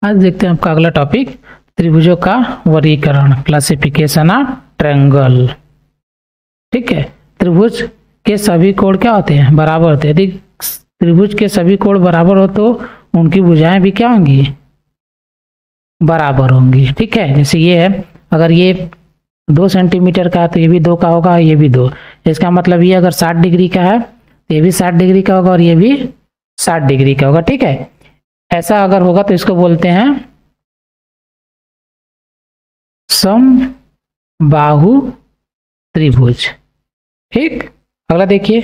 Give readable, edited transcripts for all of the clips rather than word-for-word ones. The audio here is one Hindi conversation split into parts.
आज देखते हैं आपका अगला टॉपिक त्रिभुजों का वर्गीकरण, क्लासिफिकेशन ऑफ ट्रायंगल। ठीक है, त्रिभुज के सभी कोण क्या होते हैं? बराबर होते हैं। यदि त्रिभुज के सभी कोण बराबर हो तो उनकी भुजाएं भी क्या होंगी? बराबर होंगी। ठीक है, जैसे ये है, अगर ये 2 सेंटीमीटर का है तो ये भी 2 का होगा, ये भी 2। इसका मतलब ये अगर 60 डिग्री का है तो ये भी 60 डिग्री का होगा और ये भी 60 डिग्री का होगा। ठीक है, ऐसा अगर होगा तो इसको बोलते हैं समबाहु त्रिभुज। ठीक, अगला देखिए,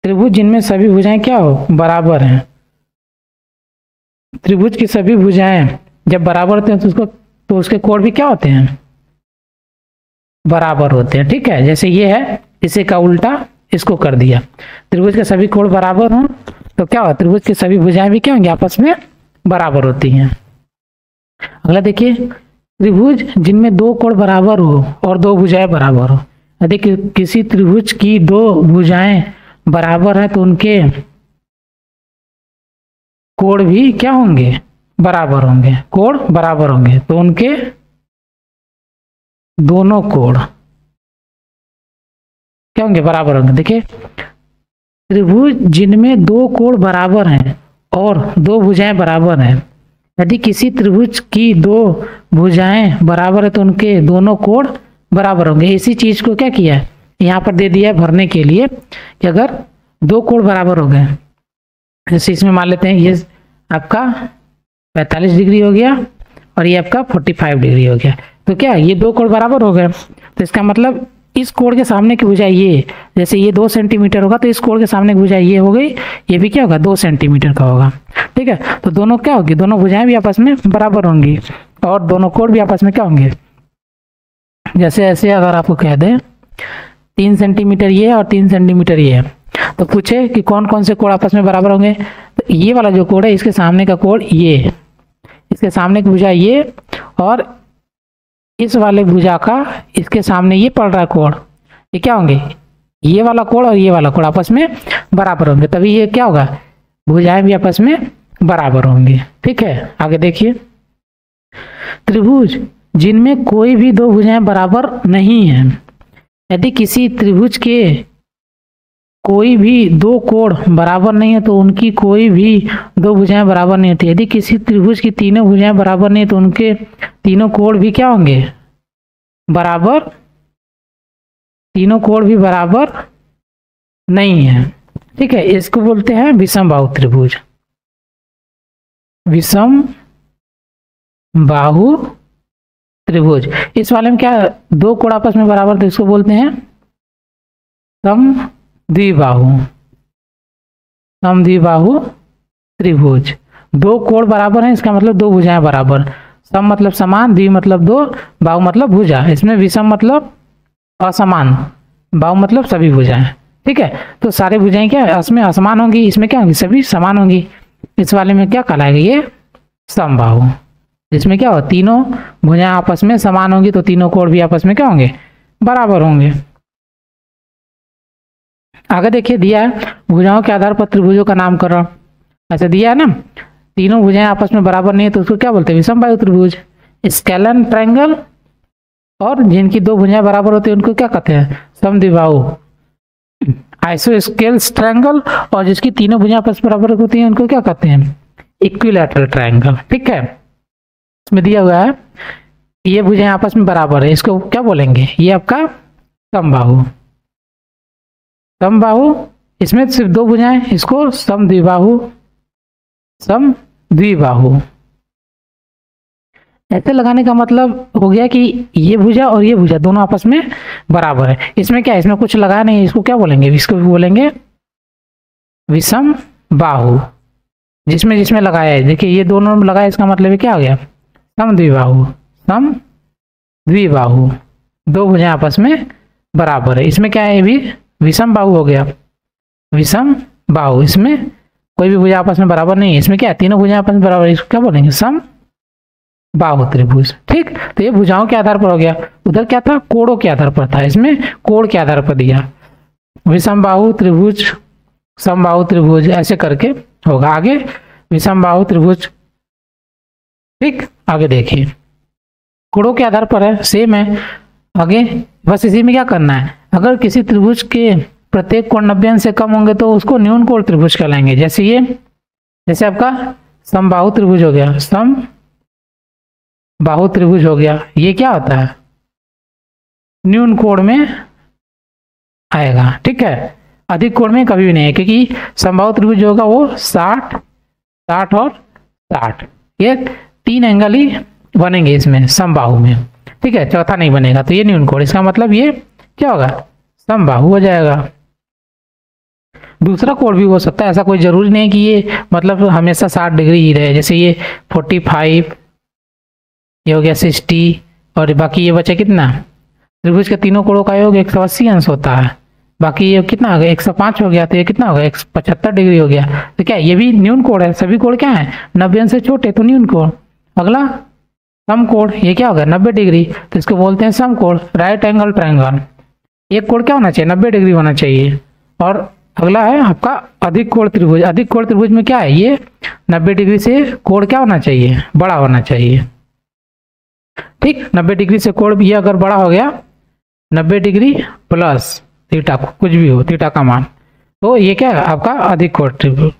त्रिभुज जिनमें सभी भुजाएं क्या हो? बराबर हैं। त्रिभुज की सभी भुजाएं जब बराबर होते हैं तो उसके कोण भी क्या होते हैं? बराबर होते हैं। ठीक है, जैसे ये है, इसे का उल्टा इसको कर दिया। त्रिभुज के सभी कोण बराबर हों तो क्या हो? त्रिभुज की सभी भुजाएं भी क्या होंगी? आपस में बराबर होती हैं। अगला देखिए, त्रिभुज जिनमें 2 कोण बराबर हो और 2 भुजाएं बराबर हो। यदि किसी त्रिभुज की 2 भुजाएं बराबर है तो उनके कोण भी क्या होंगे? बराबर होंगे। कोण बराबर होंगे तो उनके दोनों कोण क्या होंगे? बराबर होंगे। देखिए, त्रिभुज जिनमें 2 कोण बराबर हैं और 2 भुजाएं बराबर हैं। यदि किसी त्रिभुज की 2 भुजाएं बराबर है तो उनके दोनों कोण बराबर होंगे। इसी चीज को क्या किया है, यहाँ पर दे दिया है भरने के लिए कि अगर 2 कोण बराबर हो गए, जैसे इसमें मान लेते हैं ये आपका 45 डिग्री हो गया और ये आपका 45 डिग्री हो गया, तो क्या ये 2 कोण बराबर हो गए। तो इसका मतलब इस कोण के सामने की भुजा ये, जैसे ये 2 सेंटीमीटर होगा तो इस कोण के सामने की भुजा ये हो गई, ये भी क्या होगा? 2 सेंटीमीटर का होगा। ठीक है, तो दोनों क्या होगी? दोनों भुजाएं भी आपस में बराबर होंगी और दोनों कोण भी आपस में क्या होंगे? जैसे ऐसे अगर आपको कह दें 3 सेंटीमीटर ये और 3 सेंटीमीटर ये है, तो पूछे कि कौन कौन से कोण आपस में बराबर होंगे, तो ये वाला जो कोण है इसके सामने का कोण ये, इसके सामने की भुजा ये और इस वाले भुजा का इसके सामने ये पड़ रहा है कोण, ये क्या होंगे? ये वाला कोण और ये वाला कोण आपस में बराबर होंगे, तभी ये क्या होगा? भुजाएं भी आपस में बराबर होंगी। ठीक है, आगे देखिए, त्रिभुज जिनमें कोई भी 2 भुजाएं बराबर नहीं है। यदि किसी त्रिभुज के कोई भी 2 कोण बराबर नहीं है तो उनकी कोई भी 2 भुजाएं बराबर नहीं होती। यदि किसी त्रिभुज की तीनों भुजाएं बराबर नहीं है तो उनके तीनों कोण भी क्या होंगे? बराबर, तीनों कोण भी बराबर नहीं है। ठीक है, इसको बोलते हैं विषम बाहु त्रिभुज। विषम बाहु त्रिभुज, इस वाले में क्या 2 कोण आपस में बराबर, तो इसको बोलते हैं समद्विबाहु। समद्विबाहु त्रिभुज, 2 कोण बराबर हैं, इसका मतलब 2 भुजाएं बराबर। सम मतलब समान, द्वि मतलब 2, बाहु मतलब भुजा। इसमें विषम मतलब असमान, बाहु मतलब सभी भुजाएं। ठीक है, तो सारे भुजाएं क्या है? इसमें असमान होंगी, इसमें क्या होंगी? सभी समान होंगी। इस वाले में क्या कहलाएगा? ये समबाहु, जिसमें क्या हो? तीनों भुजाएं आपस में समान होंगी तो तीनों कोण भी आपस में क्या होंगे? बराबर होंगे। आगे देखिए, दिया है भुजाओं के आधार पर त्रिभुजों का नामकरण। ऐसे दिया है ना, तीनों भुजाएं आपस में बराबर नहीं है तो उसको क्या बोलते हैं? विषम बाहु त्रिभुज। स्केलन ट्रायंगल और जिनकी 2 भुजाएं बराबर होती है उनको क्या कहते हैं? समद्विबाहु। आइसोस्केल्स ट्रायंगल और जिसकी तीनों भुजाएं आपस में बराबर होती हैं उनको क्या कहते हैं? Equilateral triangle. ठीक है, इसमें दिया हुआ है ये भुजाएं आपस में बराबर है, इसको क्या बोलेंगे? ये आपका समबाहु। समबाहु, इसमें सिर्फ 2 भुजाएं, इसको समद्विबाहु। समद्विबाहु ऐसे लगाने का मतलब हो गया कि ये भुजा और ये भुजा दोनों आपस में बराबर है। इसमें क्या है? इसमें कुछ लगा नहीं, इसको क्या बोलेंगे? इसको भी बोलेंगे विषम बाहु। जिसमें जिसमें लगाया है, देखिए ये दोनों में लगाया, इसका मतलब क्या हो गया? समद्विबाहु। समद्विबाहु, 2 भुजाएं आपस में बराबर है। इसमें क्या है? ये भी विषम बाहु हो गया। विषम बाहु, इसमें कोई भी भुजा आपस में बराबर नहीं है। इसमें क्या है? तीनों भुजाएं आपस में बराबर है, इसको क्या बोलेंगे? समबाहु त्रिभुज। ठीक, तो ये भुजाओं के आधार पर हो गया। उधर क्या था? कोणों के आधार पर था, इसमें कोण के आधार पर दिया। विषम बाहु त्रिभुज, समबाहु त्रिभुज ऐसे करके होगा। आगे विषम बाहु त्रिभुज ठीक, आगे देखिए, कोणों के आधार पर है, सेम है। आगे बस इसी में क्या करना है, अगर किसी त्रिभुज के प्रत्येक कोण 90 अंश से कम होंगे तो उसको न्यून कोण त्रिभुज कहलाएंगे। जैसे ये, जैसे आपका समबाहु त्रिभुज हो गया, समबाहु त्रिभुज हो गया, ये क्या होता है, न्यून कोण में आएगा। ठीक है, अधिक कोण में कभी भी नहीं है, क्योंकि समबाहु त्रिभुज होगा वो 60, 60 और 60, ये 3 एंगल ही बनेंगे इसमें समबाहु में। ठीक है, चौथा नहीं बनेगा, तो ये न्यून कोण, इसका मतलब ये क्या होगा, समबाहु हो जाएगा। दूसरा कोण भी हो सकता है, ऐसा कोई जरूरी नहीं कि ये मतलब हमेशा 60 डिग्री ही रहे। जैसे ये 45, ये हो गया 60, और बाकी ये बचा कितना, त्रिभुज के तीनों कोणों का योग 180 अंश होता है। बाकी ये कितना हो गया, 105 हो गया, तो ये कितना होगा, 175 डिग्री हो गया। तो क्या ये भी न्यून कोण है, सभी कोण क्या है 90 अंश से छोटे, तो न्यून कोण। अगला समकोण, ये क्या होगा 90 डिग्री, तो इसको बोलते हैं समकोण, राइट एंगल ट्रायंगल। एक कोण क्या होना चाहिए, 90 डिग्री होना चाहिए। और अगला है आपका अधिक कोण त्रिभुज। अधिक कोण त्रिभुज में क्या है, ये 90 डिग्री से कोण क्या होना चाहिए, बड़ा होना चाहिए। ठीक, 90 डिग्री से कोण भी अगर बड़ा हो गया, 90 डिग्री प्लस थीटा, कुछ भी हो थीटा का मान, तो ये क्या है आपका अधिक कोण त्रिभुज,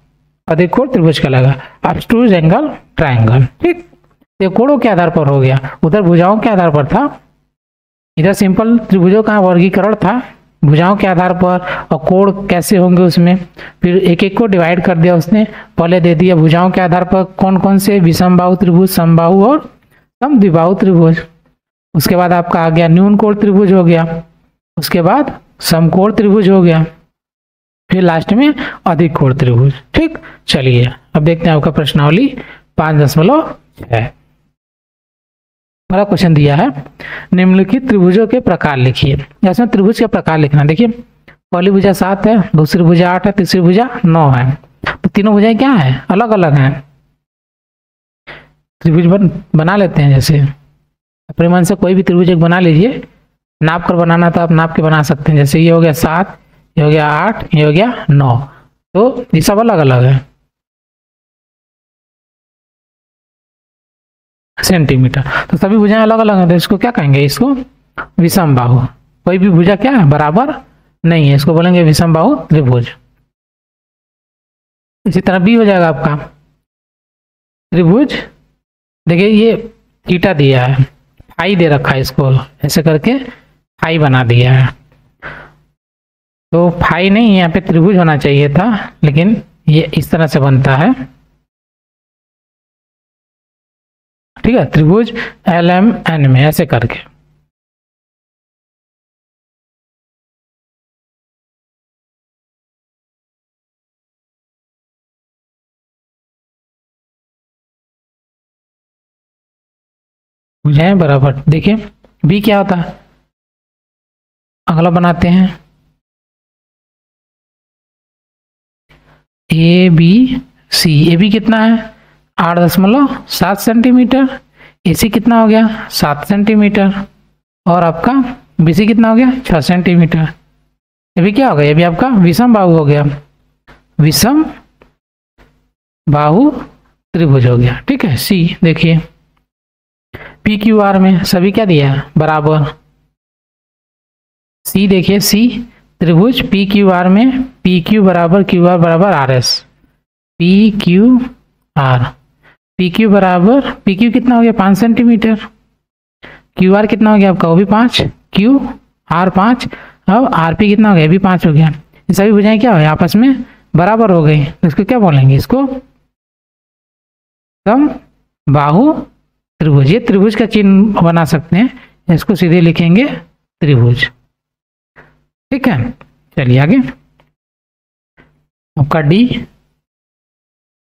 अधिक कोण त्रिभुज कहलाएगा, ऑब्टयूज एंगल ट्रायंगल। ठीक, ये कोणों के आधार पर हो गया, उधर भुजाओं के आधार पर था, इधर सिंपल त्रिभुजों का वर्गीकरण था भुजाओं के आधार पर, और कोण कैसे होंगे उसमें, फिर एक एक को डिवाइड कर दिया उसने। पहले दे दिया भुजाओं के आधार पर कौन कौन से, विषमबाहु त्रिभुज, समबाहु और समद्विबाहु त्रिभुज। उसके बाद आपका आ गया न्यून कोण त्रिभुज हो गया, उसके बाद समकोण त्रिभुज हो गया, फिर लास्ट में अधिक कोण त्रिभुज। ठीक, चलिए अब देखते हैं आपका प्रश्नावली 5.6। बड़ा क्वेश्चन दिया है, निम्नलिखित त्रिभुजों के प्रकार लिखिए। इसमें त्रिभुज के प्रकार लिखना, देखिए पहली भुजा 7 है, दूसरी भुजा 8 है, तीसरी भुजा 9 है, तो तीनों भुजाएं क्या है, अलग अलग हैं। त्रिभुज बना लेते हैं, जैसे अपने मन से कोई भी त्रिभुज एक बना लीजिए, नाप कर बनाना तो आप नाप के बना सकते हैं। जैसे ये हो गया 7, ये हो गया 8, ये हो गया 9, तो ये सब अलग अलग है सेंटीमीटर, तो सभी भुजाएं अलग अलग हैं, तो इसको क्या कहेंगे, इसको विषम बाहु। कोई भी भुजा क्या है, बराबर नहीं है, इसको बोलेंगे विषम बाहु त्रिभुज। इसी तरह भी हो जाएगा आपका त्रिभुज, देखिए ये थीटा दिया है, फाई दे रखा है, इसको ऐसे करके फाई बना दिया है, तो फाई नहीं, यहाँ पे त्रिभुज होना चाहिए था, लेकिन ये इस तरह से बनता है। ठीक है, त्रिभुज LMN में ऐसे करके। भुजाएं बराबर, देखिए बी क्या होता है, अगला बनाते हैं ABC। ए बी कितना है 8.7 सेंटीमीटर, AC कितना हो गया 7 सेंटीमीटर, और आपका BC कितना हो गया 6 सेंटीमीटर। ये भी क्या हो गया, ये भी आपका विषम बाहु हो गया, विषम बाहु त्रिभुज हो गया। ठीक है, C देखिए PQR में सभी क्या दिया है बराबर, C देखिए C त्रिभुज PQR में PQ बराबर QR बराबर RS, PQR, PQ बराबर, PQ कितना हो गया 5 सेंटीमीटर, QR कितना हो गया आपका, वो भी 5, QR 5, अब RP कितना हो गया, ये भी 5 हो गया। ये सभी भुजाएं क्या हो गई आपस में बराबर हो गई, इसको क्या बोलेंगे, इसको समबाहु त्रिभुज। ये त्रिभुज का चिन्ह बना सकते हैं, इसको सीधे लिखेंगे त्रिभुज। ठीक है, चलिए आगे, आपका D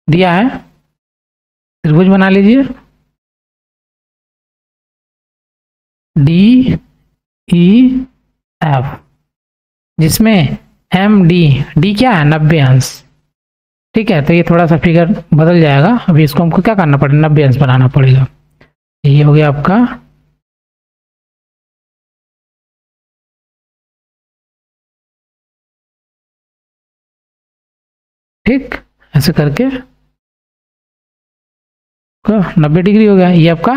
दिया है, त्रिभुज बना लीजिए, DEF, जिसमें D क्या है 90 अंश। ठीक है, तो ये थोड़ा सा फिगर बदल जाएगा, अभी इसको हमको क्या करना पड़ेगा, 90 अंश बनाना पड़ेगा। ये हो गया आपका ठीक, ऐसे करके 90 डिग्री हो गया। ये आपका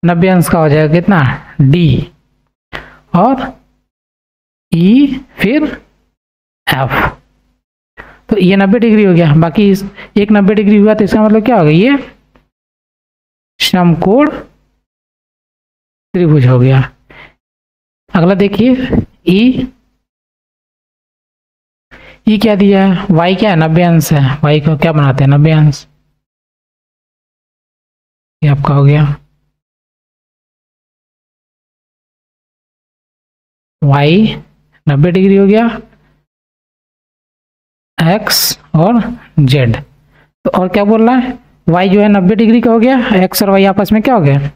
90 अंश का हो जाएगा कितना, डी, और ई फिर एफ। तो ये 90 डिग्री हो गया। बाकी एक 90 डिग्री हुआ तो इसका मतलब क्या होगा, ये समकोण त्रिभुज हो गया। अगला देखिए ई क्या दिया है, y क्या है, 90 अंश है। y को क्या बनाते हैं, 90 अंश। ये आपका हो गया y 90 डिग्री हो गया, x और z। तो और क्या बोल रहा है, y जो है 90 डिग्री का हो गया, x और y आपस में क्या हो गया,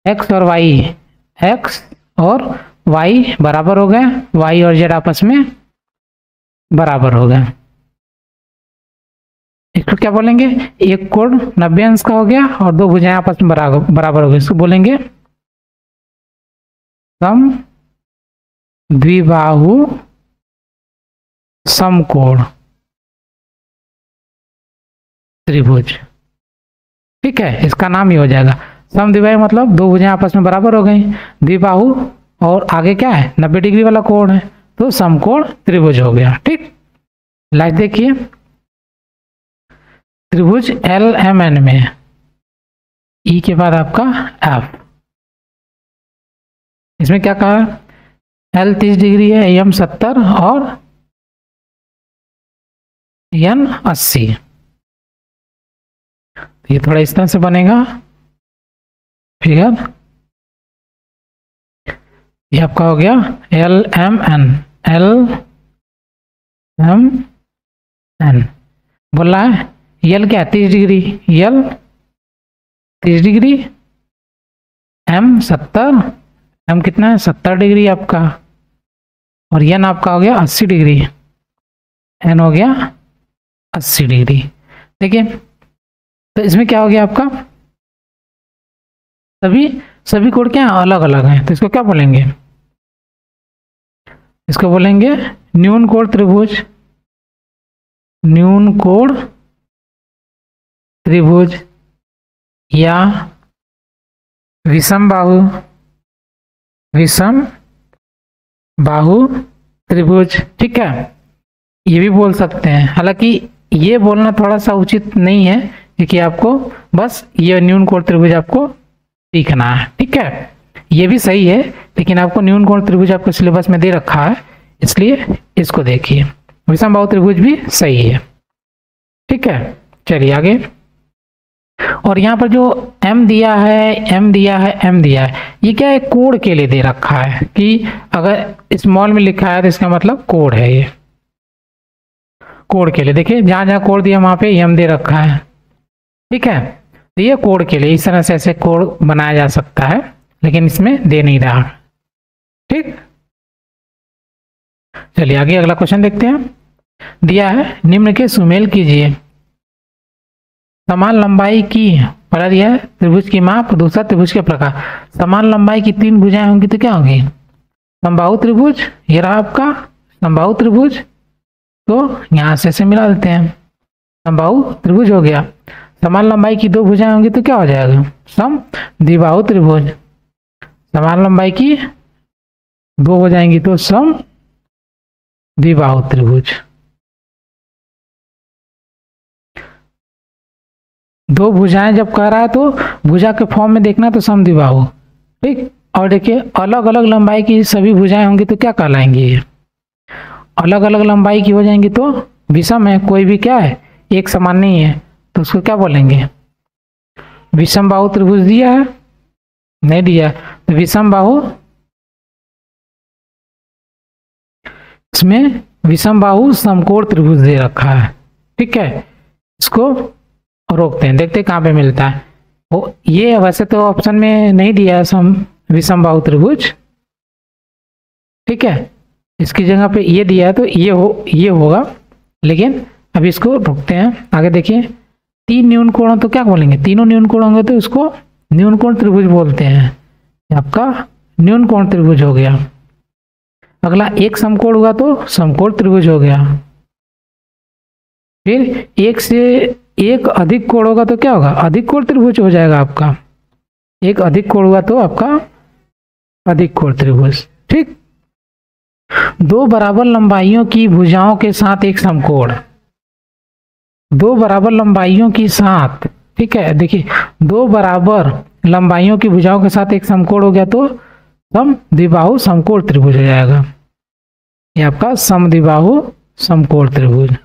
x और y बराबर हो गए, y और z आपस में बराबर हो गए। इसको क्या बोलेंगे, एक कोण 90 अंश का हो गया और दो भुजाएं आपस में बराबर हो गई। इसको बोलेंगे सम द्विबाहु समकोण त्रिभुज। ठीक है, इसका नाम ही हो जाएगा सम द्विबाहु, मतलब दो भुजाएं आपस में बराबर हो गई। द्विबाहु और आगे क्या है, 90 डिग्री वाला कोण है, तो समकोण त्रिभुज हो गया। ठीक, लाइक देखिए त्रिभुज LMN में ई के बाद आपका एफ, इसमें क्या कहा, L 30 डिग्री है, M 70 और N 80। ये थोड़ा इस तरह से बनेगा फिगर। ये आपका हो गया LMN बोल रहा है। यल क्या है, 30 डिग्री, यल 30 डिग्री, M 70, M कितना है 70 डिग्री आपका, और N आपका हो गया 80 डिग्री, N हो गया 80 डिग्री। देखिए तो इसमें क्या हो गया आपका, सभी कोण क्या अलग अलग हैं, तो इसको क्या बोलेंगे, इसको बोलेंगे न्यून कोण त्रिभुज, न्यून कोण त्रिभुज या विषम बाहु त्रिभुज। ठीक है, ये भी बोल सकते हैं, हालांकि ये बोलना थोड़ा सा उचित नहीं है क्योंकि आपको बस ये न्यून कोण त्रिभुज आपको सीखना है। ठीक है, ये भी सही है लेकिन आपको न्यून कोण त्रिभुज आपको सिलेबस में दे रखा है, इसलिए इसको देखिए। विषम बाहु त्रिभुज भी सही है। ठीक है, चलिए आगे। और यहाँ पर जो M दिया है, ये क्या है, कोण के लिए दे रखा है कि अगर स्मॉल में लिखा है तो इसका मतलब कोण है। ये कोण के लिए देखिए, जहां जहां कोण दिया वहां पे M दे रखा है। ठीक है, तो ये कोण के लिए इस तरह से ऐसे कोण बनाया जा सकता है, लेकिन इसमें दे नहीं रहा। ठीक, चलिए आगे अगला क्वेश्चन देखते हैं। दिया है निम्न के सुमेल कीजिए। समान लंबाई की, पहला दिया है त्रिभुज की माप, दूसरा त्रिभुज के प्रकार। समान लंबाई की 3 भुजाएं होंगी तो क्या होंगी, समबाहु त्रिभुज। ये रहा आपका समबाहु त्रिभुज, तो यहां से ऐसे मिला देते हैं, समबाहु त्रिभुज हो गया। समान लंबाई की 2 भुजाएं होंगी तो क्या हो जाएगा, सम द्विबाहु त्रिभुज। समान लंबाई की 2 हो जाएंगी तो सम द्विबाहु त्रिभुज। 2 भुजाएं जब कह रहा है तो भुजा के फॉर्म में देखना तो समद्विबाहु। ठीक, और देखिए अलग अलग लंबाई की सभी भुजाएं होंगी तो क्या कहलाएंगी, अलग अलग लंबाई की हो जाएंगी तो विषम है, कोई भी क्या है एक समान नहीं है, तो उसको क्या बोलेंगे, विषम बाहु त्रिभुज। दिया है, नहीं दिया, तो विषम बाहु, इसमें विषम बाहु समकोण त्रिभुज दे रखा है। ठीक है, इसको रोकते हैं, देखते हैं कहाँ पे मिलता है वो। ये वैसे तो ऑप्शन में नहीं दिया है विषम बाहु त्रिभुज। ठीक है, इसकी जगह पे ये दिया है तो ये होगा, लेकिन अभी इसको रोकते हैं। आगे देखिए, 3 न्यून कोण हो तो क्या बोलेंगे, तीनों न्यून कोण होंगे तो इसको न्यून कोण त्रिभुज बोलते हैं। आपका न्यून कोण त्रिभुज हो गया। अगला एक समकोण हुआ तो समकोण त्रिभुज हो गया। फिर एक से एक अधिक कोण होगा तो क्या होगा, अधिक कोण त्रिभुज हो जाएगा आपका। एक अधिक कोण हुआ तो आपका अधिक कोण त्रिभुज। ठीक, दो बराबर लंबाइयों की भुजाओं के साथ एक समकोण, दो बराबर लंबाइयों के साथ, ठीक है, देखिए दो बराबर लंबाइयों की भुजाओं के साथ एक समकोण हो गया तो समद्विबाहु समकोण त्रिभुज हो जाएगा। ये आपका समद्विबाहु समकोण त्रिभुज।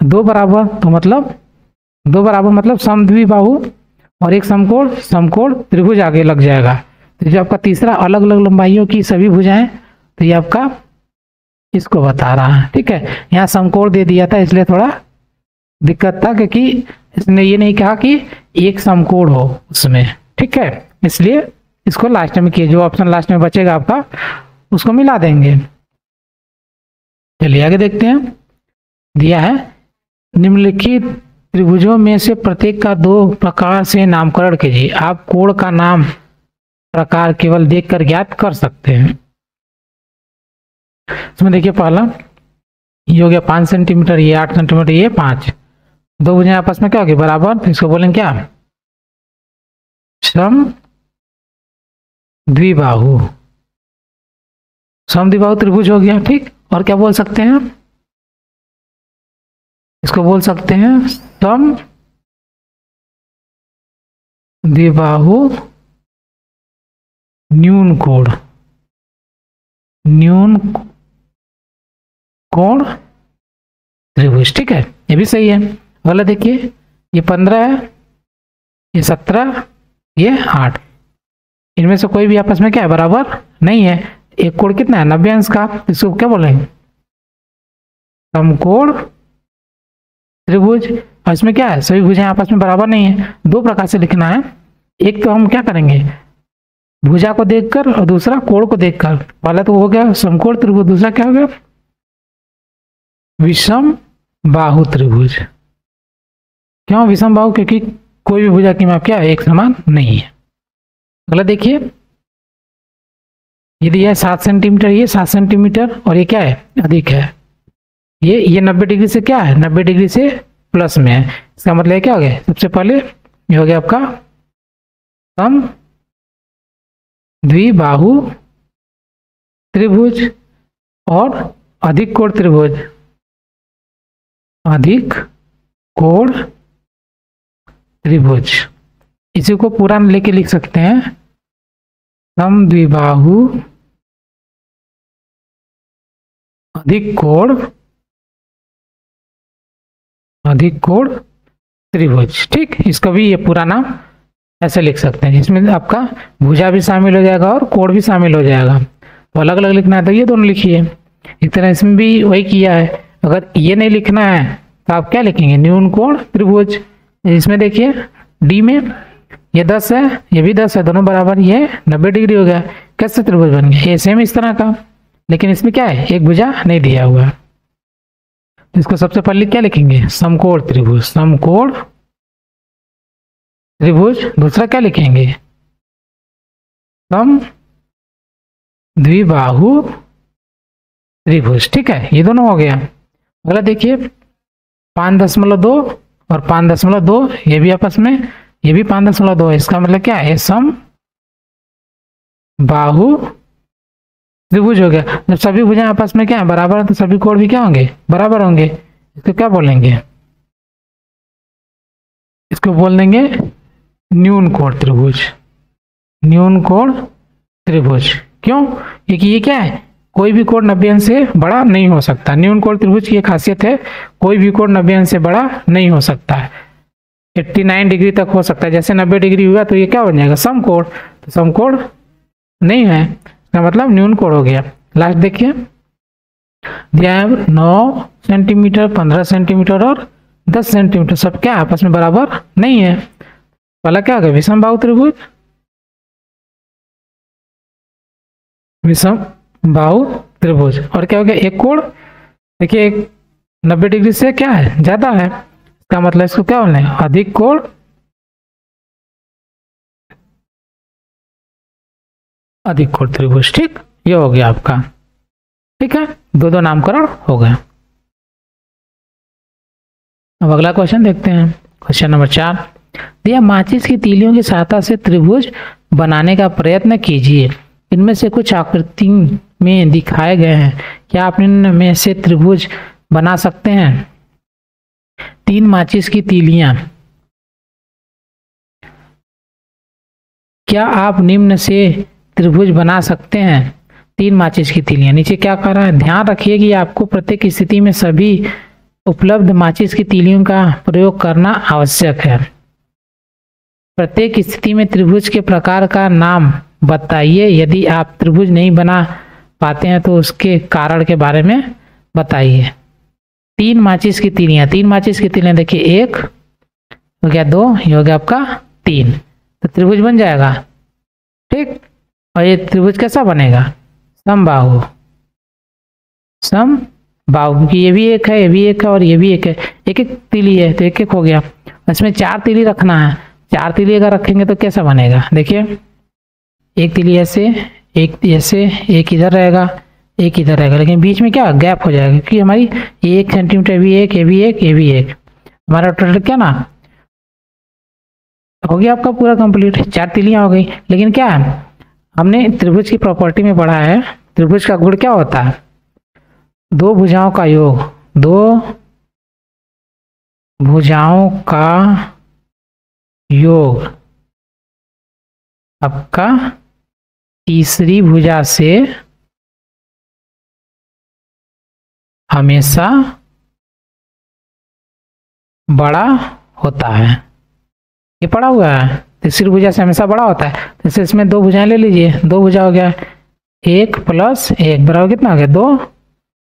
दो बराबर तो मतलब, दो बराबर मतलब समद्विबाहु और एक समकोण, समकोण त्रिभुज आगे लग जाएगा। तो जो आपका तीसरा अलग अलग लंबाइयों की सभी भुजाएं, तो ये आपका इसको बता रहा है। ठीक है, यहाँ समकोण दे दिया था इसलिए थोड़ा दिक्कत था, क्योंकि इसने ये नहीं कहा कि एक समकोण हो उसमें। ठीक है, इसलिए इसको लास्ट में किए, जो ऑप्शन लास्ट में बचेगा आपका उसको मिला देंगे। चलिए आगे देखते हैं। दिया है निम्नलिखित त्रिभुजों में से प्रत्येक का दो प्रकार से नामकरण कीजिए। आप कोण का नाम प्रकार केवल देखकर ज्ञात कर सकते हैं। इसमें देखिए पहला ये हो गया 5 सेंटीमीटर, ये 8 सेंटीमीटर, ये 5, दो भुजाएं आपस में क्या होगी बराबर, तो इसको बोलेंगे क्या, समद्विबाहु, समद्विबाहु त्रिभुज हो गया। ठीक, और क्या बोल सकते हैं, इसको बोल सकते हैं समद्विबाहु न्यून कोण, न्यून कोण त्रिभुज। ठीक है, ये भी सही है। अगला देखिए, ये 15 है, ये 17, ये 8, इनमें से कोई भी आपस में क्या है बराबर नहीं है। एक कोण कितना है 90 अंश का, इसको क्या बोलेंगे समकोण त्रिभुज। और इसमें क्या है सभी भुजाएं आपस में बराबर नहीं है। दो प्रकार से लिखना है, एक तो हम क्या करेंगे भुजा को देखकर और दूसरा कोण को देखकर। पहला तो हो गया समकोण त्रिभुज, दूसरा क्या हो गया विषम बाहु त्रिभुज। क्यों विषम बाहु, क्योंकि कोई भी भुजा की माप क्या है एक समान नहीं है। अगला देखिए, यदि यह 7 सेंटीमीटर, ये 7 सेंटीमीटर और ये क्या है अधिक है, ये 90 डिग्री से क्या है 90 डिग्री से प्लस में है। इसका मतलब क्या हो गया, सबसे पहले ये हो गया आपका समद्विबाहु त्रिभुज और अधिक कोण त्रिभुज, अधिक कोण त्रिभुज। इसी को पूरा लेके लिख सकते हैं समद्विबाहु अधिक कोण त्रिभुज। ठीक, इसका भी ये पूरा नाम ऐसे लिख सकते हैं, जिसमें आपका भुजा भी शामिल हो जाएगा और कोण भी शामिल हो जाएगा। तो अलग अलग लिखना है तो ये दोनों लिखिए। इस तरह इसमें भी वही किया है। अगर ये नहीं लिखना है तो आप क्या लिखेंगे न्यून कोण त्रिभुज। इसमें देखिए डी में ये 10 है, ये भी 10 है, दोनों बराबर, ये 90 डिग्री हो गया। कैसे त्रिभुज बन गया, ये सेम इस तरह का, लेकिन इसमें क्या है एक भुजा नहीं दिया हुआ है। तो इसको सबसे पहले क्या लिखेंगे समकोण त्रिभुज, समकोण त्रिभुज। दूसरा क्या लिखेंगे समद्विबाहु त्रिभुज। ठीक है, ये दोनों हो गया। अगला देखिए 5.2 और 5.2, ये भी आपस में, ये भी 5.2 है। इसका मतलब क्या है समबाहु त्रिभुज हो गया। जब सभी भुजाएं आपस में क्या है बराबर है तो सभी कोण भी क्या होंगे बराबर होंगे। इसको क्या बोलेंगे, इसको बोल देंगे न्यून कोण त्रिभुज, न्यून कोण त्रिभुज। क्यों, क्योंकि ये क्या है कोई भी कोण 90 अंश से बड़ा नहीं हो सकता। न्यून कोण त्रिभुज की एक खासियत है, कोई भी कोण 90 अंश से बड़ा नहीं हो सकता है। 89 डिग्री तक हो सकता है, जैसे 90 डिग्री हुआ तो ये क्या बन जाएगा समकोण। तो समकोण नहीं है, इसका मतलब न्यून कोण हो गया। लास्ट देखिए, दिया है 9 सेंटीमीटर, 15 सेंटीमीटर और 10 सेंटीमीटर, सब क्या आपस में बराबर नहीं है। पहला क्या होगा विषम बाहु त्रिभुज, विषम बाहु त्रिभुज। और क्या हो गया एक कोण, देखिए 90 डिग्री से क्या है ज्यादा है, इसका मतलब इसको क्या बोलना है अधिक कोण त्रिभुज। ठीक, ये हो गया आपका। ठीक है, दो नामकरण हो गए। अब अगला क्वेश्चन देखते हैं। क्वेश्चन नंबर 4, दिया माचिस की तीलियों की सहायता से त्रिभुज बनाने का प्रयत्न कीजिए। इनमें से कुछ आकृति में दिखाए गए हैं, क्या आप इनमें से त्रिभुज बना सकते हैं? 3 माचिस की तीलियां, क्या आप निम्न से त्रिभुज बना सकते हैं? 3 माचिस की तीलियां। नीचे क्या कर रहा है, ध्यान रखिए कि आपको प्रत्येक स्थिति में सभी उपलब्ध माचिस की तीलियों का प्रयोग करना आवश्यक है। प्रत्येक स्थिति में त्रिभुज के प्रकार का नाम बताइए। यदि आप त्रिभुज नहीं बना पाते हैं तो उसके कारण के बारे में बताइए। 3 माचिस की तीलियां, 3 माचिस की तीलियां देखिए, 1 हो गया, 2 ये हो गया आपका 3, तो त्रिभुज बन जाएगा। ठीक, और ये त्रिभुज कैसा बनेगा? समबाहु, समबाहु, क्योंकि ये भी एक है, ये भी एक है और ये भी एक है, एक एक तीली है तो एक एक हो गया। इसमें 4 तीली रखना है, 4 तीली अगर रखेंगे तो कैसा बनेगा? देखिए, एक तीली ऐसे, एक ऐसे, एक इधर रहेगा, एक इधर रहेगा, लेकिन बीच में क्या गैप हो जाएगा, क्योंकि हमारी 1 सेंटीमीटर भी एक, ये भी एक, ये भी एक, हमारा टोटल क्या ना हो गया आपका पूरा कंप्लीट, 4 तीलियां हो गई। लेकिन क्या है, हमने त्रिभुज की प्रॉपर्टी में पढ़ा है, त्रिभुज का गुण क्या होता है? 2 भुजाओं का योग, 2 भुजाओं का योग आपका तीसरी भुजा से हमेशा बड़ा होता है। ये पढ़ा हुआ है, तीसरी भुजा से हमेशा बड़ा होता है। जैसे इसमें 2 भुजाएं ले लीजिए, 2 भुजा हो गया, 1 + 1 बराबर कितना हो गया? 2,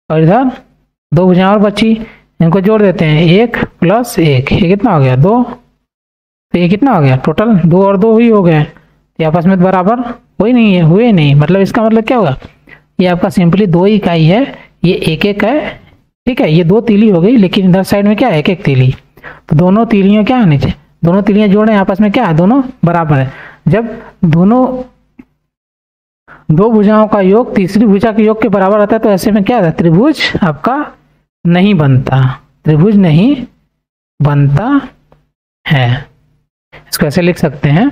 और इधर 2 भुजाएं और बची, इनको जोड़ देते हैं, 1 + 1, ये कितना हो गया? 2, तो ये कितना हो गया? टोटल 2 और 2 ही हो गए, ये आपस में बराबर हुए नहीं है, हुए नहीं, मतलब इसका मतलब क्या होगा? ये आपका सिंपली 2 इकाई है, ये 1 1 है, ठीक है, ये 2 तीली हो गई, लेकिन इधर साइड में क्या है? 1 1 तीली, तो दोनों तीलियां क्या है नीचे, दोनों तीलियां जोड़े आपस में क्या है? दोनों बराबर है। जब दोनों 2 भुजाओं का योग तीसरी भुजा के योग के बराबर होता है तो ऐसे में क्या है? त्रिभुज आपका नहीं बनता, त्रिभुज नहीं बनता है। इसको ऐसे लिख सकते हैं,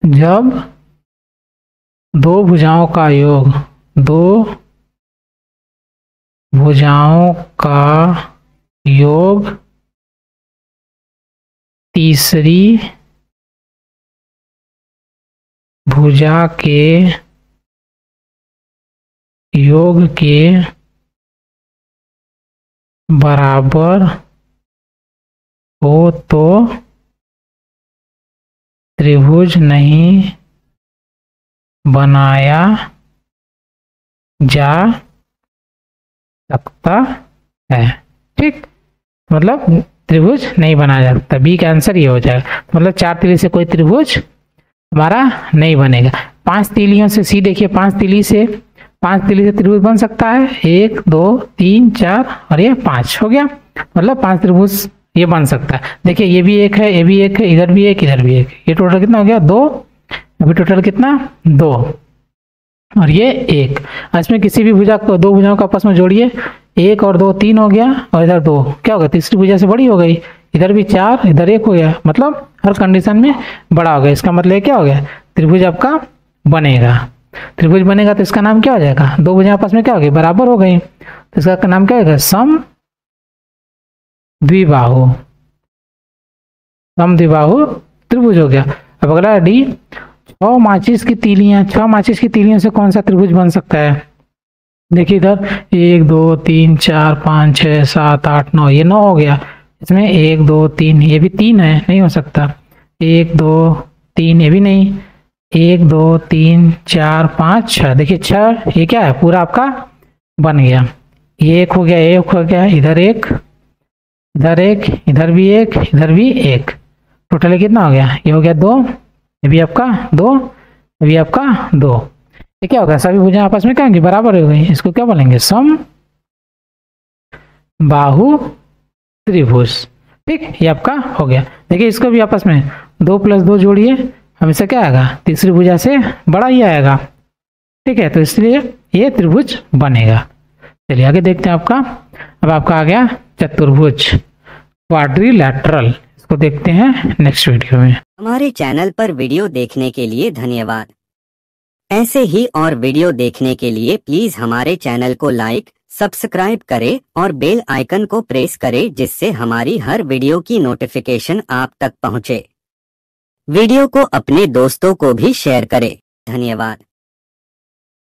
जब 2 भुजाओं का योग, 2 भुजाओं का योग तीसरी भुजा के योग के बराबर हो तो त्रिभुज नहीं बनाया जा सकता है। ठीक, मतलब त्रिभुज नहीं बनाया जा सकता, बी का आंसर ये हो जाएगा। मतलब 4 तीली से कोई त्रिभुज हमारा नहीं बनेगा। 5 तीलियों से सी देखिए, 5 तीली से त्रिभुज बन सकता है, 1 2 3 4 और ये 5 हो गया, मतलब 5 त्रिभुज ये बन सकता है। देखिए, ये भी एक है, ये भी एक है, इधर भी एक, इधर भी एक, ये टोटल कितना हो गया? 2, अभी टोटल कितना? 2, और ये 1। इसमें किसी भी भुजा को 2 भुजाओं को आपस में जोड़िए, 1 और 2 3 हो गया, और इधर 2 क्या हो गया? तीसरी भुजा से बड़ी हो गई, इधर भी 4, इधर 1 हो गया, मतलब हर कंडीशन में बड़ा हो गया। इसका मतलब क्या हो गया? त्रिभुज आपका बनेगा। त्रिभुज बनेगा तो इसका नाम क्या हो जाएगा? 2 भुजा आपस में क्या हो गई? बराबर हो गई, तो इसका नाम क्या होगा? समद्विबाहु, समद्विबाहु त्रिभुज हो गया। अब अगला डी, 6 माचिस की तीलियां, 6 माचिस की तीलियों से कौन सा त्रिभुज बन सकता है? देखिए इधर 1 2 3 4 5 6 7 8 9, ये 9 हो गया। इसमें 1 2 3, ये भी 3 है, नहीं हो सकता। 1 2 3, ये भी नहीं। 1 2 3 4 5 6, देखिए 6, ये क्या है? पूरा आपका बन गया। ये 1 हो गया, 1 हो गया, इधर 1, इधर 1, इधर भी 1, इधर भी 1, टोटल कितना हो गया? ये हो गया 2, ये भी आपका 2, ये भी आपका 2। ये क्या होगा? सभी भुजाएं आपस में क्या होंगी? बराबर हो गई। इसको क्या बोलेंगे? समबाहु त्रिभुज। ठीक, ये आपका हो गया। देखिए इसको भी आपस में 2 + 2 जोड़िए, हमेशा क्या आएगा? तीसरी भुजा से बड़ा ही आएगा। ठीक है, तो इसलिए ये त्रिभुज बनेगा। चलिए आगे देखते हैं आपका। अब आपका आ गया चतुर्भुज, क्वाड्रिलैटरल। इसको देखते हैं नेक्स्ट वीडियो में। हमारे चैनल पर वीडियो देखने के लिए धन्यवाद। ऐसे ही और वीडियो देखने के लिए प्लीज हमारे चैनल को लाइक, सब्सक्राइब करें और बेल आइकन को प्रेस करें, जिससे हमारी हर वीडियो की नोटिफिकेशन आप तक पहुंचे। वीडियो को अपने दोस्तों को भी शेयर करें। धन्यवाद।